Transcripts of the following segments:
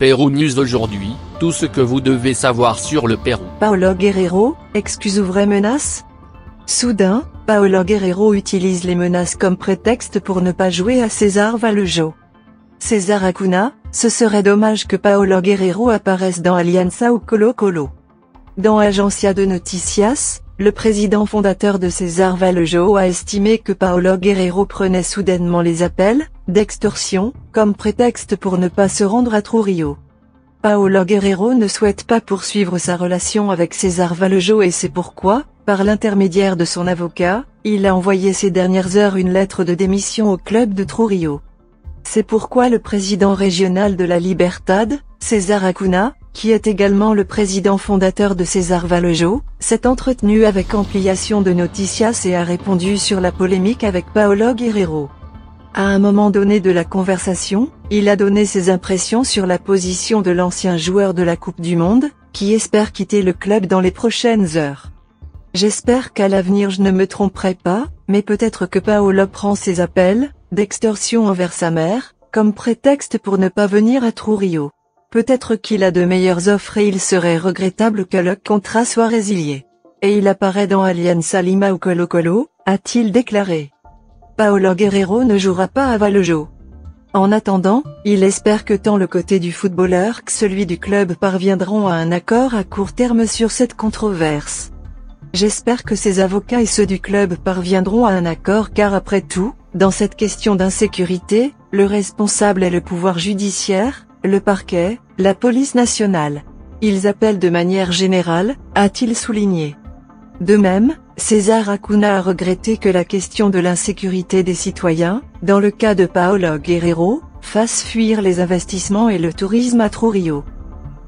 Pérou News aujourd'hui, tout ce que vous devez savoir sur le Pérou. Paolo Guerrero, excuse ou vraie menace? Soudain, Paolo Guerrero utilise les menaces comme prétexte pour ne pas jouer à César Vallejo. César Acuna, ce serait dommage que Paolo Guerrero apparaisse dans Aliança ou Colo-Colo. Dans Agência de Noticias, le président fondateur de César Vallejo a estimé que Paolo Guerrero prenait soudainement les appels d'extorsion comme prétexte pour ne pas se rendre à Trujillo. Paolo Guerrero ne souhaite pas poursuivre sa relation avec César Vallejo et c'est pourquoi, par l'intermédiaire de son avocat, il a envoyé ces dernières heures une lettre de démission au club de Trujillo. C'est pourquoi le président régional de la Libertad, César Acuna, qui est également le président fondateur de César Vallejo, s'est entretenu avec Ampliación de Noticias et a répondu sur la polémique avec Paolo Guerrero. À un moment donné de la conversation, il a donné ses impressions sur la position de l'ancien joueur de la Coupe du Monde, qui espère quitter le club dans les prochaines heures. J'espère qu'à l'avenir je ne me tromperai pas, mais peut-être que Paolo prend ses appels d'extorsion envers sa mère, comme prétexte pour ne pas venir à Trujillo. Peut-être qu'il a de meilleures offres et il serait regrettable que le contrat soit résilié. Et il apparaît dans Aliança Lima ou Colo-Colo, a-t-il déclaré. Paolo Guerrero ne jouera pas à Vallejo. En attendant, il espère que tant le côté du footballeur que celui du club parviendront à un accord à court terme sur cette controverse. J'espère que ses avocats et ceux du club parviendront à un accord car après tout, dans cette question d'insécurité, le responsable est le pouvoir judiciaire, le parquet, la police nationale. Ils appellent de manière générale, a-t-il souligné. De même, César Acuna a regretté que la question de l'insécurité des citoyens, dans le cas de Paolo Guerrero, fasse fuir les investissements et le tourisme à Trujillo.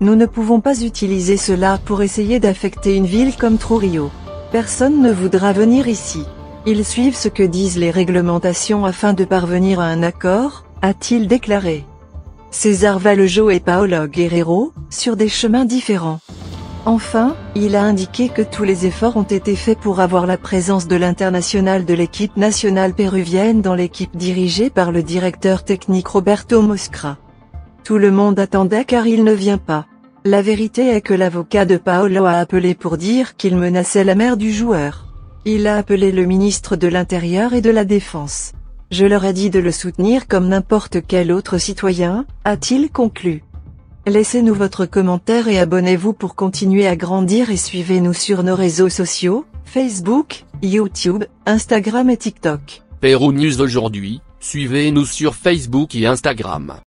Nous ne pouvons pas utiliser cela pour essayer d'affecter une ville comme Trujillo. Personne ne voudra venir ici. Ils suivent ce que disent les réglementations afin de parvenir à un accord, a-t-il déclaré. César Vallejo et Paolo Guerrero, sur des chemins différents. Enfin, il a indiqué que tous les efforts ont été faits pour avoir la présence de l'international de l'équipe nationale péruvienne dans l'équipe dirigée par le directeur technique Roberto Mosquera. Tout le monde attendait car il ne vient pas. La vérité est que l'avocat de Paolo a appelé pour dire qu'il menaçait la mère du joueur. Il a appelé le ministre de l'Intérieur et de la Défense. Je leur ai dit de le soutenir comme n'importe quel autre citoyen, a-t-il conclu. Laissez-nous votre commentaire et abonnez-vous pour continuer à grandir et suivez-nous sur nos réseaux sociaux, Facebook, YouTube, Instagram et TikTok. Pérou News aujourd'hui, suivez-nous sur Facebook et Instagram.